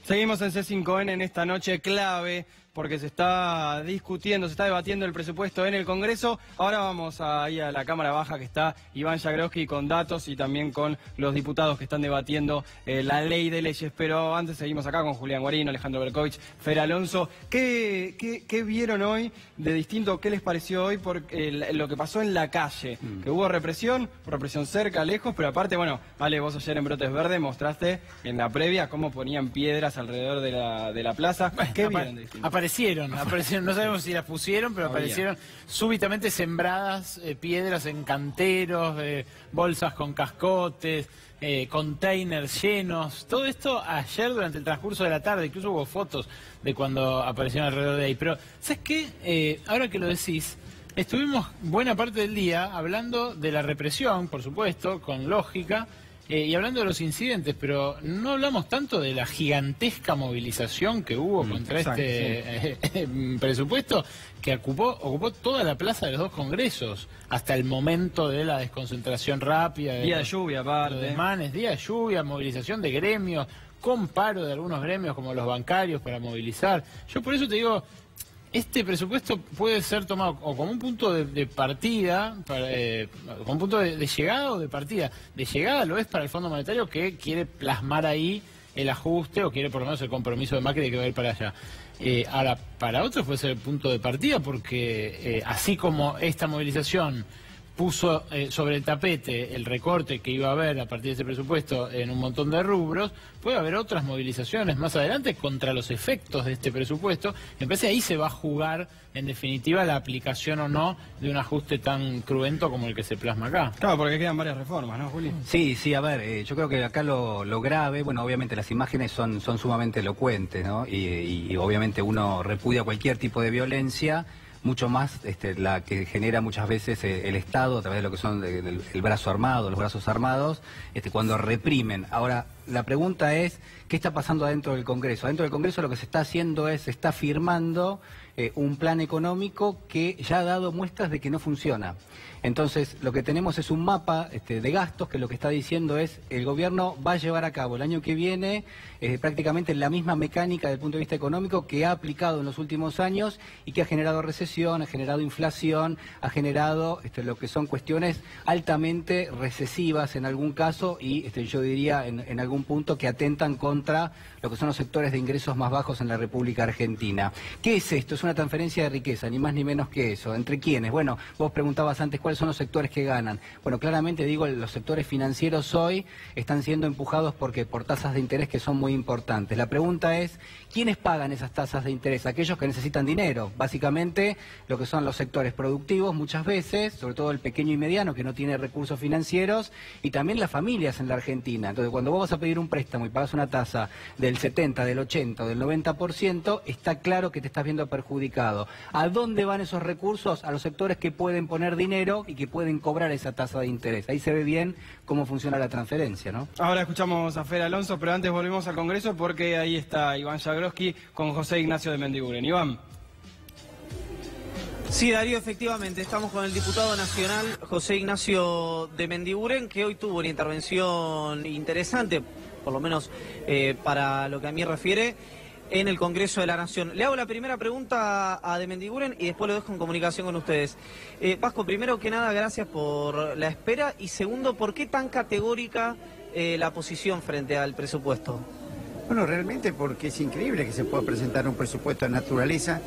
Seguimos en C5N en esta noche clave porque se está discutiendo, se está debatiendo el presupuesto en el Congreso. Ahora vamos ahí a la Cámara Baja que está Iván Jagroski con datos y también con los diputados que están debatiendo la ley de leyes. Pero antes seguimos acá con Julián Guarino, Alejandro Berkovich, Fer Alonso. ¿Qué vieron hoy de distinto? ¿Qué les pareció hoy por lo que pasó en la calle? Que hubo represión cerca, lejos, pero aparte, bueno, Ale, vos ayer en Brotes Verdes mostraste en la previa cómo ponían piedras alrededor de la plaza. ¿Qué vieron de distinto? Aparecieron, no sabemos si las pusieron, pero aparecieron súbitamente sembradas piedras en canteros, bolsas con cascotes, containers llenos. Todo esto ayer durante el transcurso de la tarde, incluso hubo fotos de cuando aparecieron alrededor de ahí. Pero, ¿sabes qué? Ahora que lo decís, estuvimos buena parte del día hablando de la represión, por supuesto, con lógica, y hablando de los incidentes, pero no hablamos tanto de la gigantesca movilización que hubo contra presupuesto que ocupó toda la plaza de los dos congresos hasta el momento de la desconcentración rápida. Día de lluvia, aparte. Día de lluvia, movilización de gremios, con paro de algunos gremios como los bancarios para movilizar. Yo por eso te digo, este presupuesto puede ser tomado o como un punto de partida, como un punto de llegada o de partida. De llegada lo es para el Fondo Monetario, que quiere plasmar ahí el ajuste o quiere por lo menos el compromiso de Macri de que va a ir para allá. Ahora, para otros puede ser el punto de partida porque así como esta movilización puso sobre el tapete el recorte que iba a haber a partir de ese presupuesto en un montón de rubros, puede haber otras movilizaciones más adelante contra los efectos de este presupuesto. Me parece ahí se va a jugar, en definitiva, la aplicación o no de un ajuste tan cruento como el que se plasma acá. Claro, porque quedan varias reformas, ¿no, Juli? Sí, a ver, yo creo que acá lo grave, bueno, obviamente las imágenes son sumamente elocuentes, ¿no? Y obviamente uno repudia cualquier tipo de violencia, mucho más la que genera muchas veces el Estado a través de lo que son el brazo armado, los brazos armados, cuando reprimen. Ahora, la pregunta es, ¿qué está pasando adentro del Congreso? Adentro del Congreso lo que se está haciendo es, se está firmando un plan económico que ya ha dado muestras de que no funciona. Entonces, lo que tenemos es un mapa de gastos que lo que está diciendo es, el gobierno va a llevar a cabo el año que viene prácticamente la misma mecánica desde el punto de vista económico que ha aplicado en los últimos años y que ha generado recesión, ha generado inflación, ha generado lo que son cuestiones altamente recesivas en algún caso y yo diría en algún punto que atentan contra lo que son los sectores de ingresos más bajos en la República Argentina. ¿Qué es esto? Es una transferencia de riqueza, ni más ni menos que eso. ¿Entre quiénes? Bueno, vos preguntabas antes cuáles son los sectores que ganan. Bueno, claramente digo, los sectores financieros hoy están siendo empujados por tasas de interés que son muy importantes. La pregunta es, ¿quiénes pagan esas tasas de interés? Aquellos que necesitan dinero. Básicamente, lo que son los sectores productivos muchas veces, sobre todo el pequeño y mediano que no tiene recursos financieros, y también las familias en la Argentina. Entonces, cuando vos vas a pedir un préstamo y pagas una tasa del 70, del 80 o del 90%, está claro que te estás viendo perjudicado. ¿A dónde van esos recursos? A los sectores que pueden poner dinero y que pueden cobrar esa tasa de interés. Ahí se ve bien cómo funciona la transferencia, ¿no? Ahora escuchamos a Fer Alonso, pero antes volvemos al Congreso porque ahí está Iván Jagroski con José Ignacio de Mendiguren. Iván. Sí, Darío, efectivamente, estamos con el diputado nacional José Ignacio de Mendiguren, que hoy tuvo una intervención interesante, por lo menos para lo que a mí refiere, en el Congreso de la Nación. Le hago la primera pregunta a de Mendiguren y después lo dejo en comunicación con ustedes. Vasco, primero que nada, gracias por la espera y segundo, ¿por qué tan categórica la posición frente al presupuesto? Bueno, realmente porque es increíble que se pueda presentar un presupuesto de naturaleza.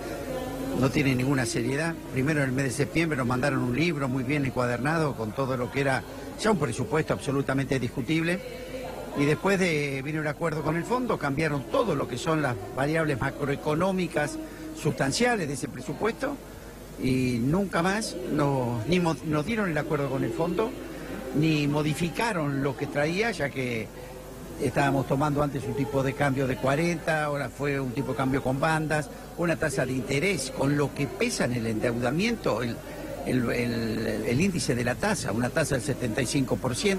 No tiene ninguna seriedad. Primero en el mes de septiembre nos mandaron un libro muy bien encuadernado con todo lo que era ya un presupuesto absolutamente discutible. Y después de vino el acuerdo con el fondo, cambiaron todo lo que son las variables macroeconómicas sustanciales de ese presupuesto y nunca más nos dieron el acuerdo con el fondo, ni modificaron lo que traía, ya que estábamos tomando antes un tipo de cambio de 40, ahora fue un tipo de cambio con bandas, una tasa de interés con lo que pesa en el endeudamiento, el índice de la tasa, una tasa del 75%.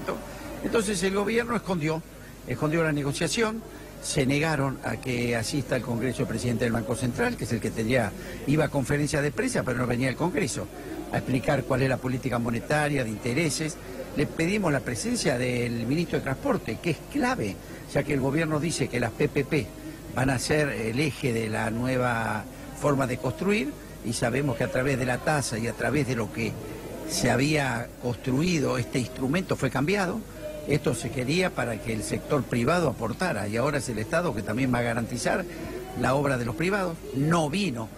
Entonces el gobierno escondió la negociación, se negaron a que asista al Congreso el presidente del Banco Central, que es el que iba a conferencia de prensa, pero no venía al Congreso, a explicar cuál es la política monetaria, de intereses. Le pedimos la presencia del ministro de Transporte, que es clave, ya que el gobierno dice que las PPP van a ser el eje de la nueva forma de construir, y sabemos que a través de la tasa y a través de lo que se había construido, este instrumento fue cambiado. Esto se quería para que el sector privado aportara, y ahora es el Estado que también va a garantizar la obra de los privados. No vino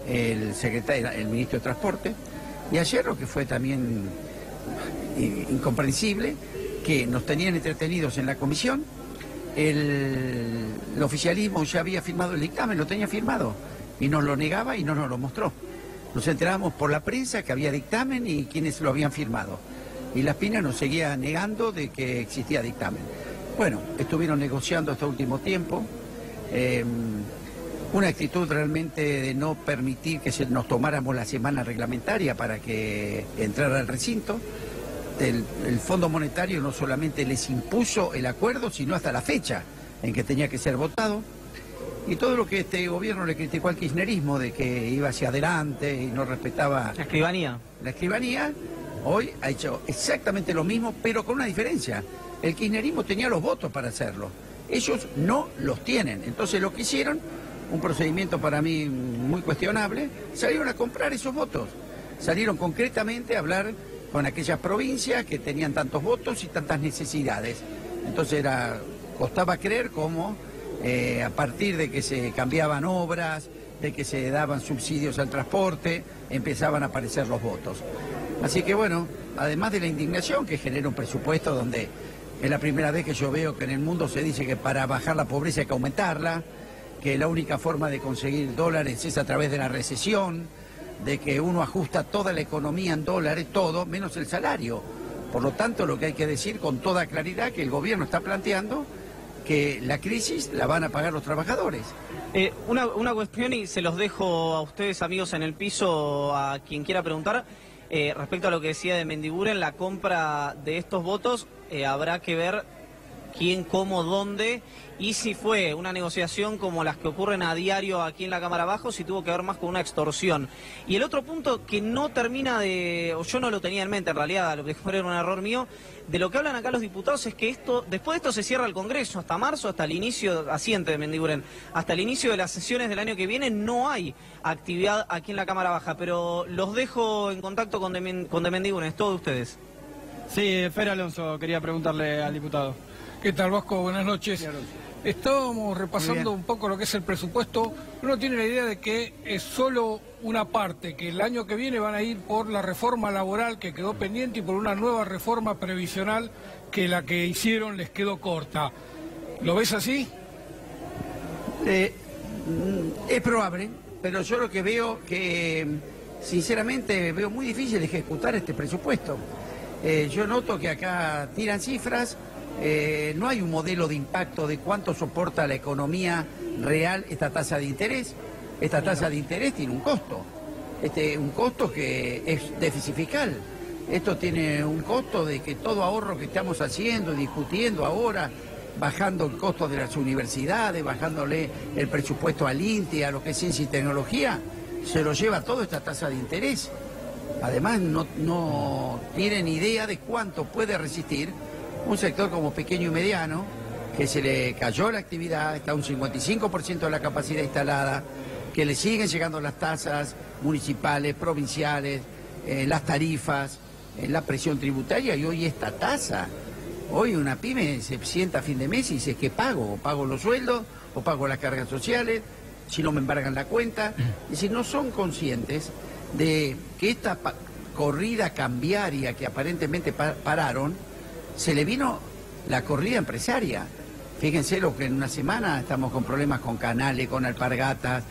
el secretario, el ministro de Transporte, y ayer lo que fue también incomprensible, que nos tenían entretenidos en la comisión. El oficialismo ya había firmado el dictamen, lo tenía firmado, y nos lo negaba y no nos lo mostró. Nos enteramos por la prensa que había dictamen y quienes lo habían firmado. Y la Spina nos seguía negando de que existía dictamen. Bueno, estuvieron negociando hasta último tiempo. Una actitud realmente de no permitir que nos tomáramos la semana reglamentaria para que entrara al recinto. El Fondo Monetario no solamente les impuso el acuerdo, sino hasta la fecha en que tenía que ser votado. Y todo lo que este gobierno le criticó al kirchnerismo, de que iba hacia adelante y no respetaba la escribanía. La escribanía, hoy ha hecho exactamente lo mismo, pero con una diferencia. El kirchnerismo tenía los votos para hacerlo. Ellos no los tienen. Entonces lo que hicieron, un procedimiento para mí muy cuestionable, salieron a comprar esos votos. Salieron concretamente a hablar con aquellas provincias que tenían tantos votos y tantas necesidades. Entonces costaba creer cómo a partir de que se cambiaban obras, de que se daban subsidios al transporte, empezaban a aparecer los votos. Así que bueno, además de la indignación que genera un presupuesto donde es la primera vez que yo veo que en el mundo se dice que para bajar la pobreza hay que aumentarla, que la única forma de conseguir dólares es a través de la recesión, de que uno ajusta toda la economía en dólares, todo, menos el salario. Por lo tanto, lo que hay que decir con toda claridad que el gobierno está planteando que la crisis la van a pagar los trabajadores. Una cuestión, y se los dejo a ustedes, amigos, en el piso, a quien quiera preguntar, respecto a lo que decía de Mendiguren, la compra de estos votos, habrá que ver quién, cómo, dónde, y si fue una negociación como las que ocurren a diario aquí en la Cámara Baja, si tuvo que ver más con una extorsión. Y el otro punto que no termina o yo no lo tenía en mente en realidad, a lo que fue un error mío, de lo que hablan acá los diputados es que después de esto se cierra el Congreso, hasta marzo, hasta el inicio, asiente de Mendiguren, hasta el inicio de las sesiones del año que viene no hay actividad aquí en la Cámara Baja, pero los dejo en contacto con de Mendiguren, es todo de ustedes. Sí, Fer Alonso, quería preguntarle al diputado. ¿Qué tal, Vasco? Buenas noches. Estábamos repasando un poco lo que es el presupuesto. Uno tiene la idea de que es solo una parte, que el año que viene van a ir por la reforma laboral que quedó pendiente y por una nueva reforma previsional que la que hicieron les quedó corta. ¿Lo ves así? Es probable, pero yo lo que veo que, sinceramente, veo muy difícil ejecutar este presupuesto. Yo noto que acá tiran cifras. No hay un modelo de impacto de cuánto soporta la economía real esta tasa de interés. Esta tasa de interés tiene un costo, un costo que es déficit fiscal. Esto tiene un costo de que todo ahorro que estamos haciendo, discutiendo ahora, bajando el costo de las universidades, bajándole el presupuesto al INTE, a lo que es ciencia y tecnología, se lo lleva toda esta tasa de interés. Además no tienen idea de cuánto puede resistir un sector como pequeño y mediano, que se le cayó la actividad, está un 55% de la capacidad instalada, que le siguen llegando las tasas municipales, provinciales, las tarifas, la presión tributaria, y hoy esta tasa. Hoy una pyme se sienta a fin de mes y dice, ¿qué pago? ¿O pago los sueldos? ¿O pago las cargas sociales? Si no me embargan la cuenta. Es decir, no son conscientes de que esta corrida cambiaria que aparentemente pararon, se le vino la corrida empresaria. Fíjense lo que en una semana estamos con problemas con Canales, con Alpargatas,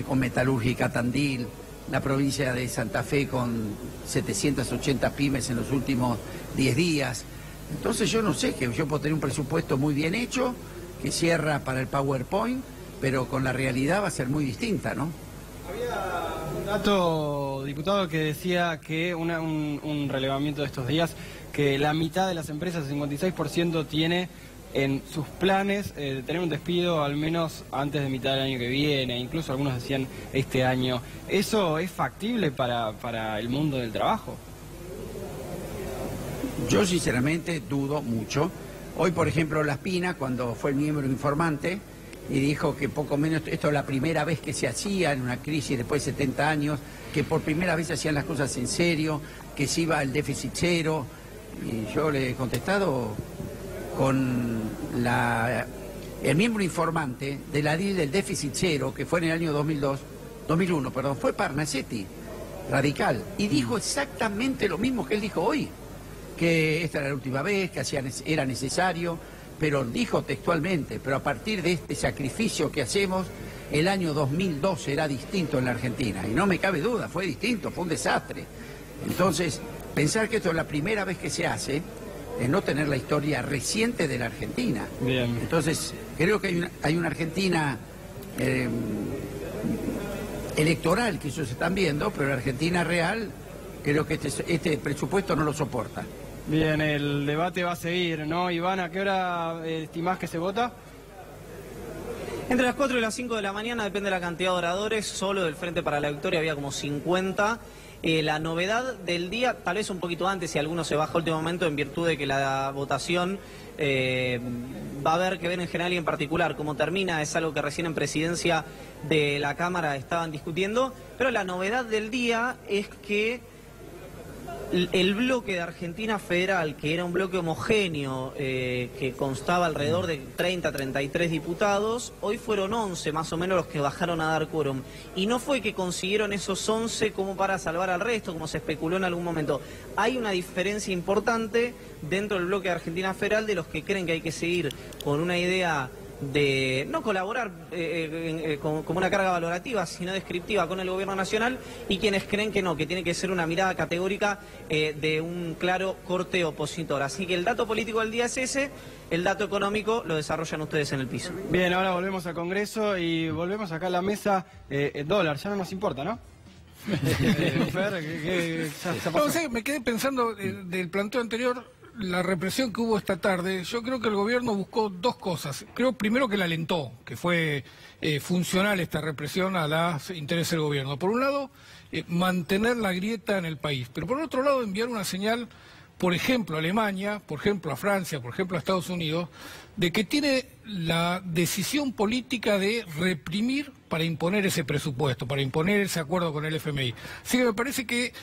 con Metalúrgica Tandil, la provincia de Santa Fe con 780 pymes en los últimos 10 días. Entonces yo no sé, que yo puedo tener un presupuesto muy bien hecho, que cierra para el PowerPoint, pero con la realidad va a ser muy distinta, ¿no? Había un dato, diputado, que decía que un relevamiento de estos días, que la mitad de las empresas, el 56%, tiene en sus planes tener un despido al menos antes de mitad del año que viene, incluso algunos decían este año. ¿Eso es factible para el mundo del trabajo? Yo sinceramente dudo mucho. Hoy, por ejemplo, La Spina, cuando fue el miembro informante, y dijo que poco menos, esto es la primera vez que se hacía en una crisis después de 70 años, que por primera vez se hacían las cosas en serio, que se iba al déficit cero, y yo le he contestado con el miembro informante de la ley del déficit cero, que fue en el año 2001, fue Parnasetti, radical, y dijo exactamente lo mismo que él dijo hoy, que esta era la última vez, que era necesario, pero dijo textualmente, pero a partir de este sacrificio que hacemos, el año 2002 será distinto en la Argentina, y no me cabe duda, fue distinto, fue un desastre. Entonces, pensar que esto es la primera vez que se hace, es no tener la historia reciente de la Argentina. Bien. Entonces, creo que hay una Argentina electoral que ellos están viendo, pero la Argentina real, creo que este presupuesto no lo soporta. Bien, el debate va a seguir, ¿no? Iván, ¿a qué hora estimás que se vota? Entre las 4 y las 5 de la mañana, depende de la cantidad de oradores. Solo del Frente para la Victoria había como 50. La novedad del día, tal vez un poquito antes, si alguno se baja a último momento, en virtud de que la votación va a haber que ver en general y en particular cómo termina, es algo que recién en presidencia de la Cámara estaban discutiendo, pero la novedad del día es que el bloque de Argentina Federal, que era un bloque homogéneo, que constaba alrededor de 30, 33 diputados, hoy fueron 11 más o menos los que bajaron a dar quórum. Y no fue que consiguieron esos 11 como para salvar al resto, como se especuló en algún momento. Hay una diferencia importante dentro del bloque de Argentina Federal de los que creen que hay que seguir con una idea de no colaborar como una carga valorativa, sino descriptiva con el gobierno nacional, y quienes creen que no, que tiene que ser una mirada categórica de un claro corte opositor. Así que el dato político del día es ese, el dato económico lo desarrollan ustedes en el piso. Bien, ahora volvemos al Congreso y volvemos acá a la mesa. El dólar, ya no nos importa, ¿no? Fer, No sé, me quedé pensando del planteo anterior. La represión que hubo esta tarde, yo creo que el gobierno buscó dos cosas. Creo primero que la alentó, que fue funcional esta represión a los intereses del gobierno. Por un lado, mantener la grieta en el país, pero por otro lado enviar una señal, por ejemplo a Alemania, por ejemplo a Francia, por ejemplo a Estados Unidos, de que tiene la decisión política de reprimir para imponer ese presupuesto, para imponer ese acuerdo con el FMI. Así que me parece que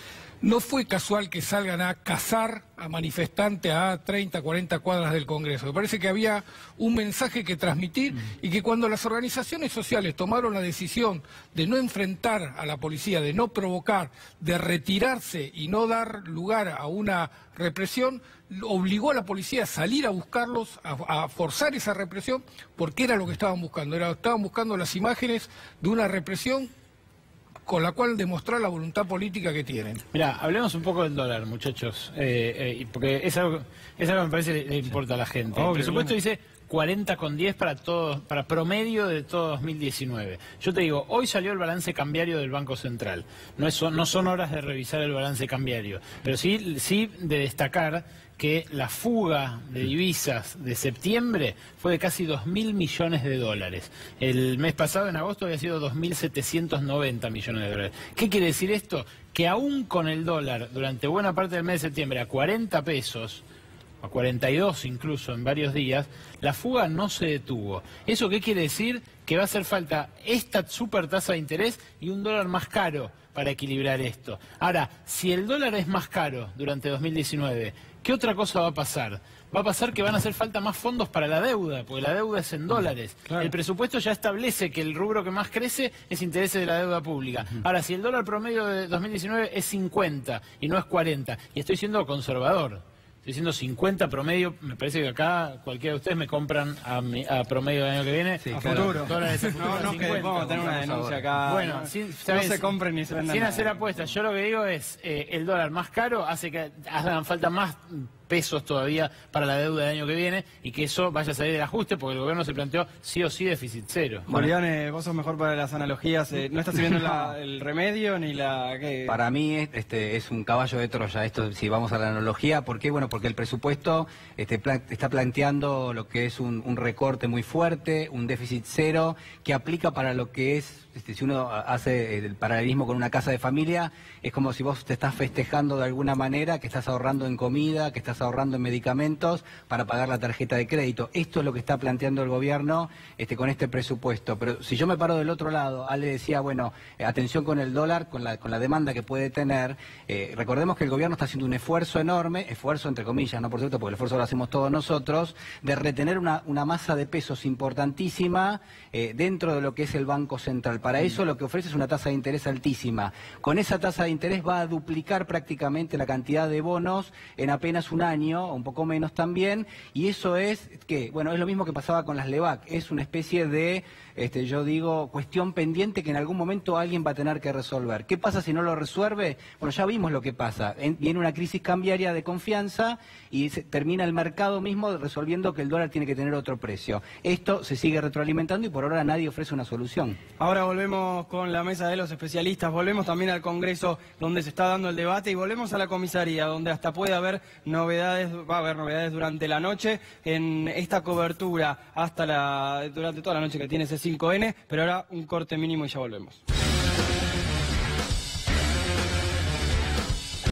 no fue casual que salgan a cazar a manifestantes a 30, 40 cuadras del Congreso. Me parece que había un mensaje que transmitir y que cuando las organizaciones sociales tomaron la decisión de no enfrentar a la policía, de no provocar, de retirarse y no dar lugar a una represión, obligó a la policía a salir a buscarlos, a forzar esa represión, porque era lo que estaban buscando. Estaban buscando las imágenes de una represión con la cual demostrar la voluntad política que tienen. Mira, hablemos un poco del dólar, muchachos, porque es algo que me parece le importa a la gente. Obvio, el presupuesto dice 40,10 para promedio de todo 2019. Yo te digo, hoy salió el balance cambiario del Banco Central. No son horas de revisar el balance cambiario, pero sí de destacar que la fuga de divisas de septiembre fue de casi 2.000 millones de dólares. El mes pasado, en agosto, había sido 2.790 millones de dólares. ¿Qué quiere decir esto? Que aún con el dólar, durante buena parte del mes de septiembre, a 40 pesos, a 42 incluso en varios días, la fuga no se detuvo. ¿Eso qué quiere decir? Que va a hacer falta esta super tasa de interés y un dólar más caro para equilibrar esto. Ahora, si el dólar es más caro durante 2019, ¿qué otra cosa va a pasar? Va a pasar que van a hacer falta más fondos para la deuda, porque la deuda es en dólares. Claro. El presupuesto ya establece que el rubro que más crece es intereses de la deuda pública. Ahora, si el dólar promedio de 2019 es 50 y no es 40, y estoy siendo conservador, estoy diciendo 50 promedio, me parece que acá cualquiera de ustedes me compran a promedio del año que viene. Sí, a futuro. Dólares a futuro. No, que vamos a tener una denuncia acá. Bueno, no se se compren ni se vendan sin nada. hacer apuestas. Yo lo que digo es, el dólar más caro hace que hagan falta más pesos todavía para la deuda del año que viene y que eso vaya a salir del ajuste porque el gobierno se planteó sí o sí déficit cero. Julián, vos sos mejor para las analogías. ¿No estás sirviendo el remedio ni la...? ¿qué? Para mí es un caballo de Troya, esto si vamos a la analogía. ¿Por qué? Bueno, porque el presupuesto está planteando lo que es un recorte muy fuerte, un déficit cero, que aplica para lo que es, si uno hace el paralelismo con una casa de familia, es como si vos te estás festejando de alguna manera, que estás ahorrando en comida, que estás estás ahorrando en medicamentos para pagar la tarjeta de crédito. Esto es lo que está planteando el gobierno con este presupuesto. Pero si yo me paro del otro lado, Ale decía, bueno, atención con el dólar, con la demanda que puede tener. Recordemos que el gobierno está haciendo un esfuerzo enorme, esfuerzo entre comillas, no por cierto, porque el esfuerzo lo hacemos todos nosotros, de retener una masa de pesos importantísima dentro de lo que es el Banco Central. Para eso lo que ofrece es una tasa de interés altísima. Con esa tasa de interés va a duplicar prácticamente la cantidad de bonos en apenas un año, o un poco menos también, y eso es que, bueno, es lo mismo que pasaba con las LEVAC, es una especie de, yo digo, cuestión pendiente que en algún momento alguien va a tener que resolver. ¿Qué pasa si no lo resuelve? Bueno, ya vimos lo que pasa. Viene una crisis cambiaria de confianza y termina el mercado mismo resolviendo que el dólar tiene que tener otro precio. Esto se sigue retroalimentando y por ahora nadie ofrece una solución. Ahora volvemos con la mesa de los especialistas, volvemos también al Congreso donde se está dando el debate y volvemos a la comisaría donde hasta puede haber novedades, va a haber novedades durante la noche en esta cobertura durante toda la noche que tiene ese 5N, pero ahora un corte mínimo y ya volvemos.